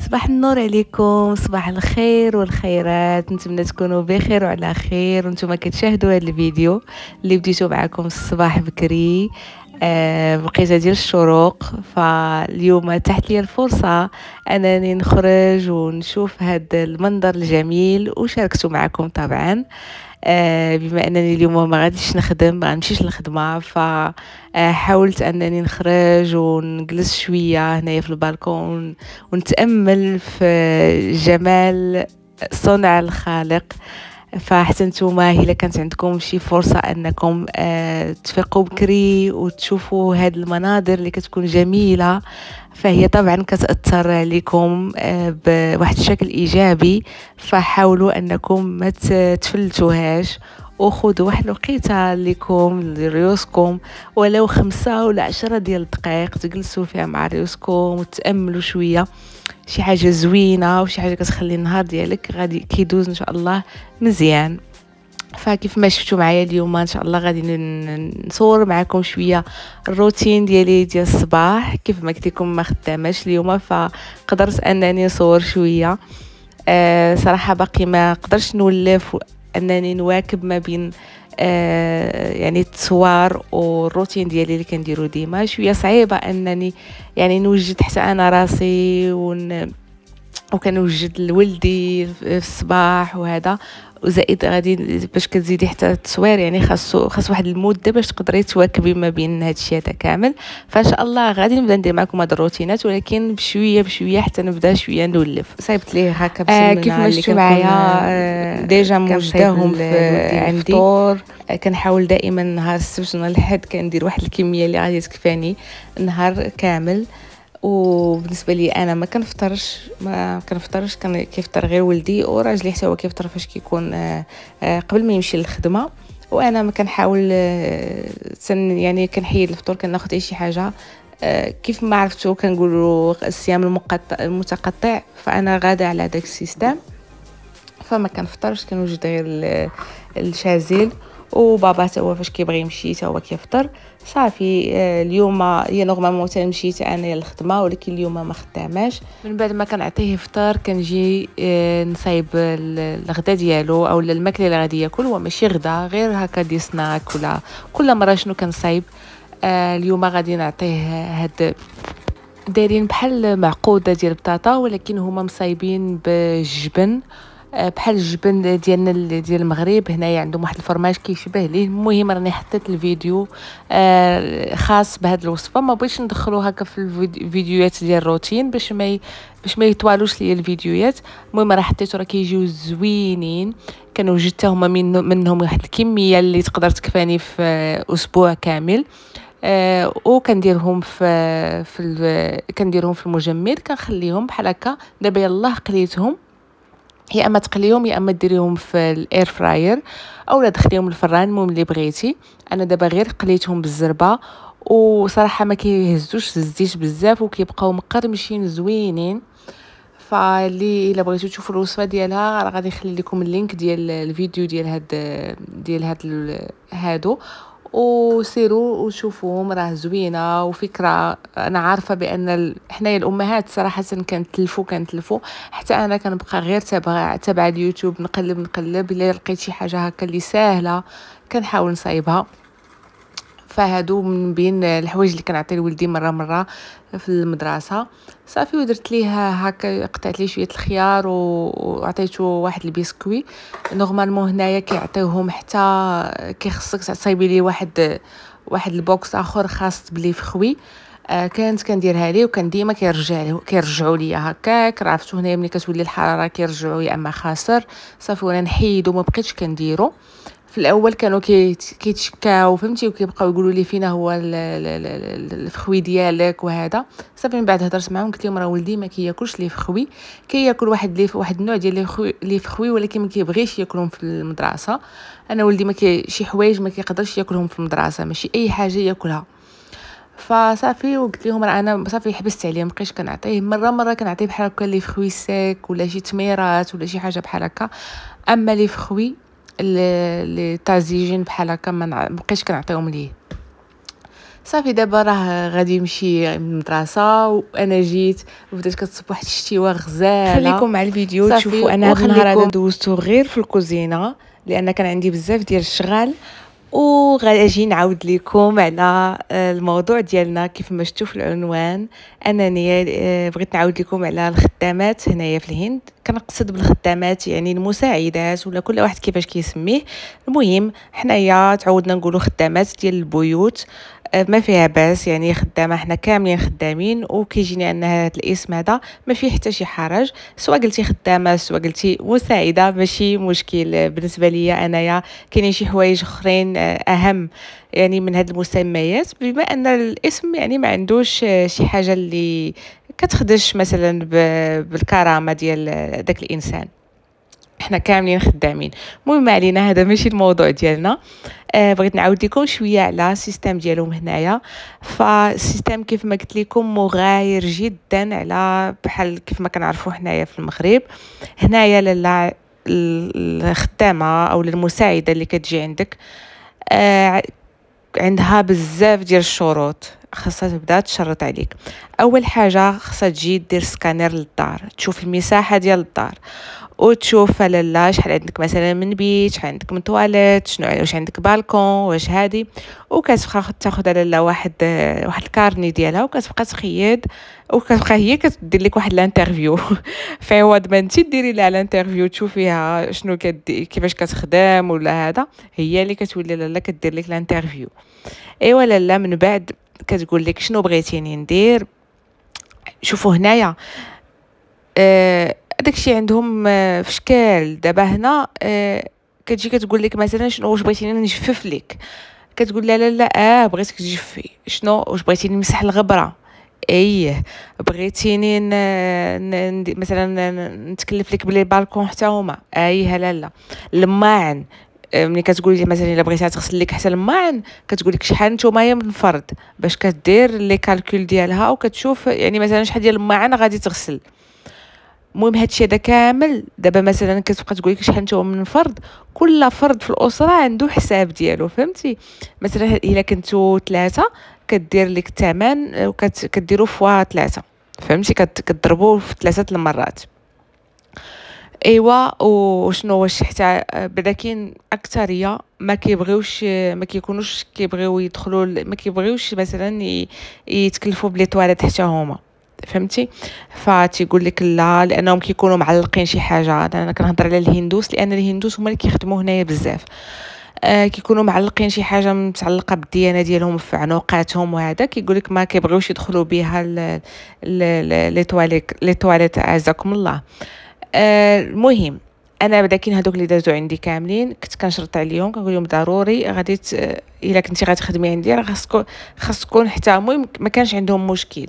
صباح النور عليكم، صباح الخير والخيرات. نتمنى تكونوا بخير وعلى خير وانتم كتشاهدوا هذا الفيديو اللي بديتو معكم الصباح بكري. بقيته ديال الشروق، فاليوم تحت لي الفرصه انني نخرج ونشوف هذا المنظر الجميل وشاركته معكم طبعا. بما انني اليوم ما غاديش نخدم، ما غنمشيش للخدمه، فحاولت انني نخرج ونجلس شويه هنايا في البالكون ونتامل في جمال صنع الخالق. فحتى نتوما الا كانت عندكم شي فرصه انكم تفيقوا بكري وتشوفوا هذه المناظر اللي كتكون جميله، فهي طبعا كتاثر عليكم بواحد الشكل ايجابي. فحاولوا انكم ما تفلتوهاش وخذوا واحد الوقيته لكم لريوسكم، ولو 5 ولا 10 ديال الدقائق تجلسوا فيها مع ريوسكم وتاملوا شويه، شي حاجه زوينه وشي حاجه كتخلي النهار ديالك غادي كيدوز ان شاء الله مزيان. فكيف ما شفتوا معايا اليوم ان شاء الله غادي نصور معكم شويه الروتين ديالي ديال الصباح. كيف ما قلت لكم ما خداماش اليوم فقدرت انني نصور شويه. صراحه باقي ما قدرتش نولف انني نواكب ما بين يعني التصوير والروتين ديالي اللي كنديرو ديما. شويه صعيبه انني يعني نوجد حتى انا راسي وكنوجد لولدي في الصباح وهذا، وزائد غادي باش كتزيدي حتى التصوير يعني خاص واحد المده باش تقدري تواكبي ما بين هذا الشيء هذا كامل. فان شاء الله غادي نبدا ندير معكم هاد الروتينات، ولكن بشويه بشويه حتى نبدا شويه نولف. صايبت ليه هكا بسمنه كيف ما اللي شفتوا كنكون معايا ديجا موجداهم في عندي الفطور. كنحاول دائما نهار السبت ونهار الحد كندير واحد الكميه اللي غادي تكفاني النهار كامل. وبالنسبه لي انا ما كنفطرش كيفطر غير ولدي، وراجلي حتى هو كيفطر فاش كيكون قبل ما يمشي للخدمه. وانا ما كنحاول يعني كنحيد الفطور، كناخذ اي شي حاجه كيف ما عرفتوا كنقولوا الصيام المتقطع، فانا غاده على داك السيستم. فما كنفطرش، كنوجد غير الشازيل، وبابا تا هو فاش كيبغي يمشي تا هو كيفطر صافي. اليوم هي نورمالمون مشيت انا للخدمه، ولكن اليوم ما خداماش. من بعد ما كنعطيه فطار كنجي نصايب الغدا ديالو او الماكله اللي غادي ياكل. هو ماشي غدا، غير هكا دي سناك ولا كل مره شنو كنصايب. اليوم غادي نعطيه هاد دايرين بحال معقوده ديال البطاطا، ولكن هما مصايبين بالجبن بحال الجبن ديالنا ديال المغرب. هنايا عندهم واحد الفرماج كيشبه ليه. المهم راني حطيت الفيديو خاص بهذه الوصفه، ما بغيتش ندخلو هكا في الفيديوهات ديال الروتين باش ما يطوالوش ليا الفيديوهات. المهم راه حطيتو، راه كيجيو زوينين. كانوا وجدت هما منهم واحد الكميه اللي تقدر تكفاني في اسبوع كامل. وكنديرهم كنديرهم في المجمد، كنخليهم بحال هكا. دابا يلاه قليتهم، يا اما تقليهم يا اما ديريهم في الاير فراير او لا تدخليهم الفران، المهم اللي بغيتي. انا دابا غير قليتهم بالزربه، وصراحه ما كيهزوش الزيت بزاف وكيبقاو مقرمشين زوينين. فاللي الا بغيتو تشوفوا الوصفه ديالها راه غادي نخلي لكم اللينك ديال الفيديو ديال هادو، وسيروا وشوفوهم، راه زوينه وفكره. انا عارفه بان حنايا الامهات صراحه كنتلفوا. حتى انا كنبقى غير تابعه اليوتيوب، نقلب الا لقيت شي حاجه هكا اللي ساهله كنحاول نصايبها. فهادو من بين الحوايج اللي كنعطي لولدي مره في المدرسه. صافي ودرت ليه هكا، قطعت ليه شويه الخيار وعطيته واحد البسكوي. نورمالمون هنايا كيعطيوهم حتى كيخصك تصايبي ليه واحد البوكس اخر خاص بلي فخوي. كانت كنديرها ليه، وكان ديما كيرجعوا لي هكاك. عرفتوا هنايا ملي كتولي الحراره كيرجعوا يا اما خاسر. صافي وانا نحيدو ما بقيتش كنديرو. في الاول كانوا كيتشكاو فهمتي، وكيبقاو يقولوا لي فينا هو الفخوي ديالك وهذا. صافي من بعد هضرت معاهم قلت لهم راه ولدي ما كياكلش لي فخوي، كياكل واحد النوع ديال لي فخوي، ولكن ما كيبغيش ياكلهم في المدرسه. انا ولدي شي حوايج ما كيقدرش ياكلهم في المدرسه، ماشي اي حاجه ياكلها. فصافي وقلت لهم راه انا صافي حبست عليه، مابقيتش كنعطيه. مره كنعطيه بحال هكا لي فخوي سيك ولا شي تميرات ولا شي حاجه بحال هكا. اما لي فخوي اللي طازجين بحال هكا ما بقيتش كنعطيهم ليه. صافي دابا راه غادي يمشي من المدرسه وانا جيت وبدات كتصب واحد الشتيوه غزاله. خليكم مع الفيديو تشوفوا انا هذا النهار هذا دوزتو غير في الكوزينه لان كان عندي بزاف ديال الشغال، وغادي نعاود لكم على الموضوع ديالنا كيف ما شفتوا في العنوان. انني بغيت نعاود لكم على الخدامات هنايا في الهند. كنقصد بالخدامات يعني المساعدات ولا كل واحد كيفاش كيسميه. المهم حنايا تعودنا نقولوا خدامات ديال البيوت، ما فيها باس، يعني خدامه حنا كاملين خدامين، وكيجيني ان هذا الاسم هذا ما فيه حتى شي حرج. سواء قلتي خدامه سواء قلتي مساعده ماشي مشكل بالنسبه لي انايا. كاينين شي حوايج اخرين اهم يعني من هاد المسميات، بما ان الاسم يعني ما عندوش شي حاجه اللي كتخدش مثلا بالكرامه ديال داك الانسان. احنا كاملين خدامين. المهم علينا، هذا ماشي الموضوع ديالنا. بغيت نعاود لكم شويه على السيستم ديالهم هنايا. فالسيستم كيف ما قلت لكم مغاير جدا على بحال كيف ما كنعرفوا حنايا في المغرب. هنايا لالا الخدامه او المساعده اللي كتجي عندك عندها بزاف ديال الشروط خاصها تبدا تشرط عليك. اول حاجه خاصها تجي دير سكانير للدار، تشوف المساحه ديال الدار وتشوف لالا شحال عندك مثلا من بيت، شحال عندك من تواليت، شنو واش عندك بالكون، واش هادي. وكتبقى تاخذ لالا واحد الكارني ديالها وكتبقى تخيد، وكتبقى هي كتدير لك واحد الانترفيو في عوض ما انت ديري لها الانترفيو تشوفيها شنو كيفاش كتخدم ولا هذا، هي اللي كتولي لالا كدير لك الانترفيو. ايوا لالا من بعد كتقول لك شنو بغيتيني ندير. شوفوا هنايا داكشي عندهم في شكال. دابا هنا كتجي كتقول لك مثلا شنو واش بغيتيني نجفف لك، كتقول لا لا لا بغيتك تجفي. شنو واش بغيتيني نمسح الغبره، ايه بغيتيني مثلا نتكلف لك بلي بالكون حتى هما، ايه لا لا. الماعن ملي كتقولي لي مثلا الا بغيتيها تغسل لك حتى الماعن كتقول لك شحال نتوما من فرد، باش كدير لي كالكول ديالها وكتشوف يعني مثلا شحال ديال الماعن غادي تغسل. المهم هادشي هذا كامل دابا مثلا كتبقى تقول لك شحال نتوما من فرد، كل فرد في الاسره عنده حساب ديالو فهمتي. مثلا الا كنتو 3 كدير لك الثمن وكديروا فوا 3 فهمتي، كتضربوا في 3 المرات. ايوا وشنو واش حتى بعدا كاين اكثريه ما كيبغيوش ما كيكونوش كيبغيو يدخلوا ما كيبغيوش مثلا يتكلفوا بلي تواليت حتى هما فهمتي. فتيقول لك لا لانهم كيكونوا معلقين شي حاجه. انا كنهضر على الهندوس لان الهندوس هما اللي كيخدموا هنايا بزاف. كيكونوا معلقين شي حاجه متعلقه بالديانه ديالهم في عنقاتهم، وهذا كيقول لك ما كيبغيوش يدخلوا بها لي تواليت اعزكم الله. المهم انا بعدا كاين هذوك اللي دازوا عندي كاملين كنت كنشرط عليهم كنقول لهم ضروري غادي الا كنتي غتخدمي عندي راه خاصكم حتى المهم ما كانش عندهم مشكل.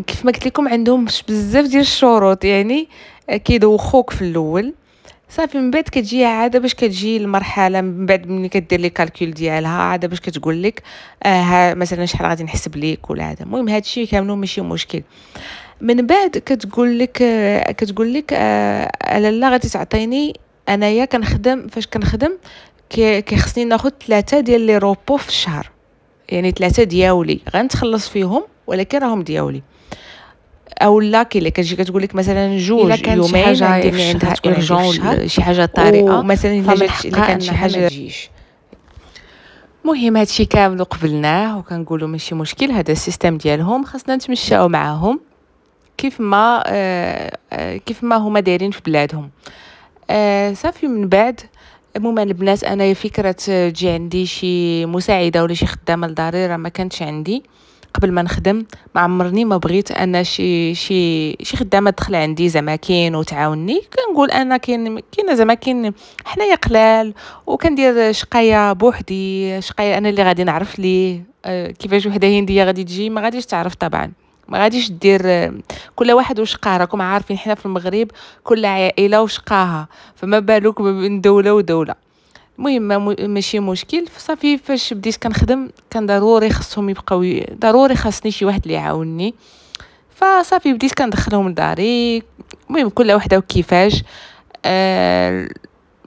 كيف ما قلت لكم عندهم بزاف ديال الشروط، يعني كيدوخوك في الاول. صافي من بعد كتجي عاده باش كتجي المرحله من بعد ملي كدير لي كالكول ديالها عاده باش كتقول لك مثلا شحال غادي نحسب ليك ولا هذا. المهم هادشي كامل ماشي مشكل. من بعد كتقول لك لالا غادي تعطيني انايا كنخدم فاش كنخدم كيخصني ناخذ 3 ديال لي روبو في الشهر، يعني 3 دياولي غنتخلص فيهم ولكن راهم دياولي. او لا كاين اللي كتجي كتقول لك مثلا جوج يومين حاجه يعني عندها ايرجون شي حاجه طارئه ومثلا الا كانت شي حاجه ما تجيش. المهم هادشي كامل قبلناه وكنقولوا ماشي مشكل، هذا السيستم ديالهم خاصنا نتمشاو معاهم كيف ما هما دايرين في بلادهم. صافي من بعد المهم البنات انايا فكره تجي عندي شي مساعده ولا شي خدامه لداري راه ما كانتش عندي قبل ما نخدم. ما عمرني ما بغيت انا شي خدامه تدخل عندي زعما كاين وتعاونني. كنقول انا كاين زعما كاين حنايا قلال وكندير شقايه بوحدي، شقايه انا اللي غادي نعرف ليه كيفاش وحده هنديه غادي تجي ما غاديش تعرف طبعا، ما غاديش دير كل واحد وشقاه. راكم عارفين حنا في المغرب كل عائله وشقاها، فما بالك بين دوله ودوله. المهم ماشي مشكل. صافي فاش بديت كنخدم كان ضروري خصهم يبقاو ضروري خاصني شي واحد اللي يعاونني. فصافي بديت كندخلهم لداري. المهم كل وحده وكيفاش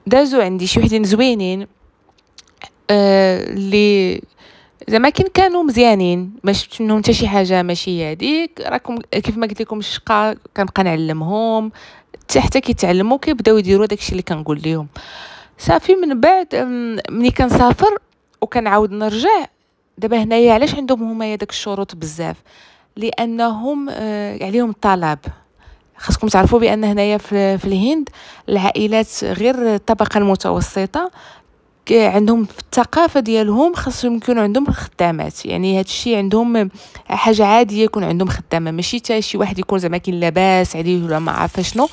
دازوا عندي شي وحدين زوينين اللي زعما كانوا مزيانين، ما شفت منهم حتى شي حاجه ماشي هذيك. راكم كيف ما قلت لكم الشقه كنبقى نعلمهم حتى كيتعلموا كيبداو يديروا داكشي اللي كنقول لهم. صافي من بعد ملي كنسافر وكنعاود نرجع، دابا هنايا علاش عندهم هما داك الشروط بزاف؟ لانهم عليهم الطلب. خاصكم تعرفوا بان هنايا في الهند العائلات غير الطبقه المتوسطه عندهم في الثقافه ديالهم خاصهم يكونوا عندهم خدامات. يعني هذا الشيء عندهم حاجه عاديه يكون عندهم خدامه، ماشي حتى شي واحد يكون زعما كاين لاباس عليه ولا ما عارفه شنو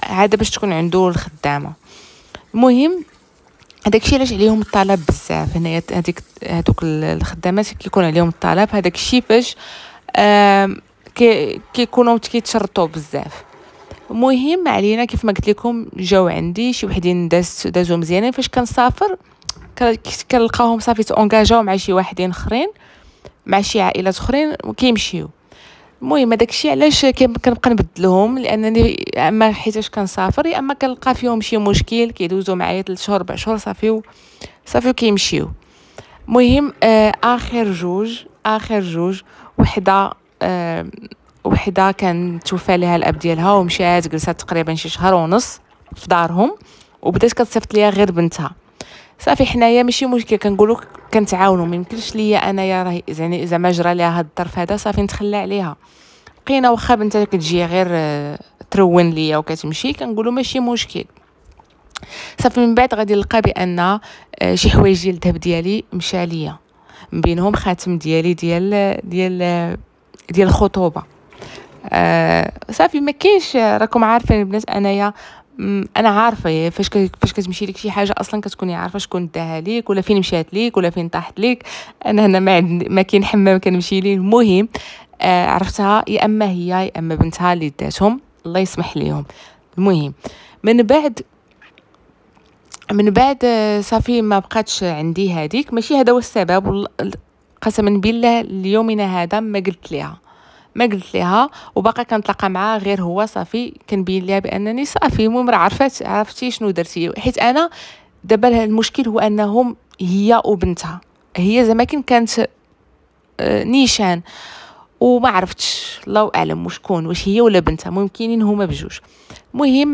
عاده باش تكون عنده الخدامه. المهم هذاك الشيء علاش عليهم الطلب بزاف هنايا. هذوك الخدامات كيكون عليهم الطلب. هذاك الشيء فاش كيكونوا كيتشرطوا بزاف. المهم علينا كيف ما قلت لكم جاو عندي شي وحدين دازو مزيانين. فاش كنسافر كنلقاهم صافي تونجاجاو مع شي واحدين اخرين، مع شي عائلات اخرين وكيمشيو. المهم هذاك الشيء علاش كنبقى نبدلهم، لانني اما حيتاش كنسافر يا اما كنلقى فيهم شي مشكل كيدوزو معايا 3 شهور 4 شهور صافي كيمشيو. المهم اخر جوج وحده كان توفى لها الاب ديالها ومشات جلست تقريبا شي شهر ونص في دارهم، وبدات كتصيفط ليا غير بنتها. صافي حنايا ماشي مشكل، كنقولوا كنتعاونوا. ما يمكنش ليا انايا راه يعني زعما جرى ليها هاد الظرف هذا صافي نتخلى عليها. بقينا واخا بنتها كتجي غير ترون ليا وكتمشي، كنقولوا ماشي مشكل. صافي من بعد غادي نلقى بان شي حوايج ديال الذهب ديالي مشى ليا، من بينهم خاتم ديالي ديال الخطوبه. صافي ما كاينش. راكم عارفين البنات انايا انا عارفه فاش كتمشي لك شي حاجه اصلا كتكوني عارفه شكون داها ليك ولا فين مشات ليك ولا فين طاحت ليك. انا هنا ما كاين حمام كنمشي ليه. المهم عرفتها يا اما هي يا اما بنتها اللي داتهم، الله يسمح ليهم. المهم من بعد صافي ما بقاتش عندي هذيك. ماشي هذا هو السبب، قسما بالله اليومنا هذا ما قلت لها وباقا كنتلاقى معاه غير هو. صافي كنبين لها بانني صافي المهم راه عرفتي شنو درتي. حيت انا دابا المشكل هو انهم هي وبنتها، هي زعما كانت نيشان وما عرفتش الله اعلم وشكون، واش هي ولا بنتها، ممكنين هما بجوج. المهم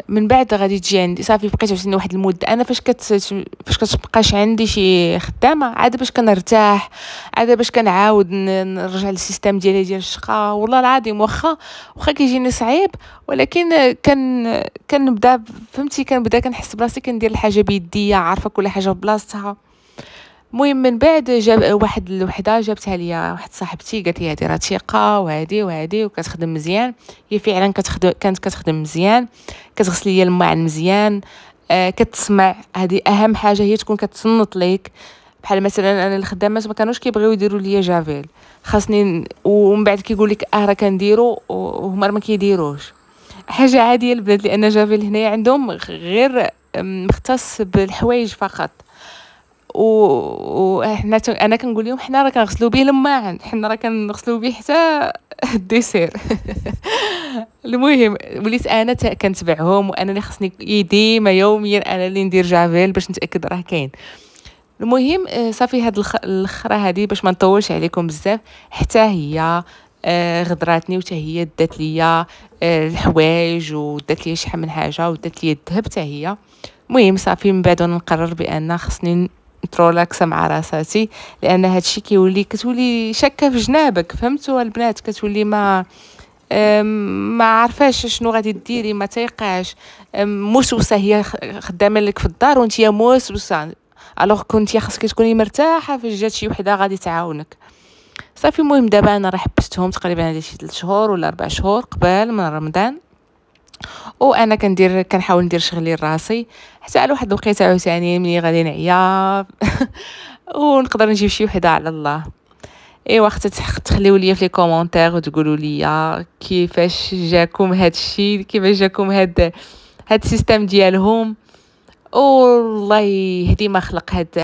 من بعد غادي تجي عندي. صافي بقيت عاوتاني واحد المده. انا فاش كتبقاش عندي شي خدامه عاد باش كنرتاح، عاد باش كنعاود نرجع للسيستم ديال الشقه. والله العظيم واخا كيجيني صعيب، ولكن كنبدا فهمتي كنحس براسي كندير الحاجه بيديا، عارفه كل حاجه بلاصتها. المهم من بعد جاب واحد الوحده جابتها ليا واحد صاحبتي، قالت لي هذه راه ثقه وهذه وكتخدم مزيان. هي فعلا كانت كتخدم مزيان، كتغسل ليا الماعن مزيان، كتسمع. هذه اهم حاجه، هي تكون كتصنت ليك. بحال مثلا انا الخدامات ما كانوش كيبغيو يديروا ليا جافيل، خاصني ومن بعد كيقول لك راه كنديرو وهما ما كيديروش. حاجه عاديه البنات، لان جافيل هنايا عندهم غير مختص بالحوايج فقط. وحنا انا كنقول لهم حنا راه كنغسلوا به الماعن، حنا راه كنغسلوا به حتى الديسير. المهم وليت انا كنتبعهم، وانا اللي خصني ديما يوميا انا اللي ندير جافيل باش نتاكد راه كاين. المهم صافي هاد الاخرى هذه باش ما نطولش عليكم بزاف، حتى هي غدراتني وحتى هي دات ليا الحوايج ودات ليا شحال من حاجه ودات ليا الذهب حتى هي. المهم صافي من بعد نقرر بان خصني نترولاكس مع راساتي، لان هادشي كتولي شاكه في جنابك. فهمتوا البنات؟ كتولي ما عارفاش شنو غادي ديري، ما تيقاش موسوسه. هي خدامه لك في الدار وانت موسوسه، الوغ كنتي خاصك تكوني مرتاحه فاش جات شي وحده غادي تعاونك. صافي المهم دابا انا راه حبستهم تقريبا هذه شي 3 شهور ولا 4 شهور قبل من رمضان، وانا كنحاول ندير شغلي لراسي حتى على واحد الوقيته عاوتاني ملي غادي نعيا ونقدر نجيب شي وحده على الله. ايوا اختي تخليو لي في لي كومونتير وتقولوا لي كيفاش جاكم هاد الشيء، كيفاش جاكم هاد السيستم ديالهم. والله يهدي ما خلق هاد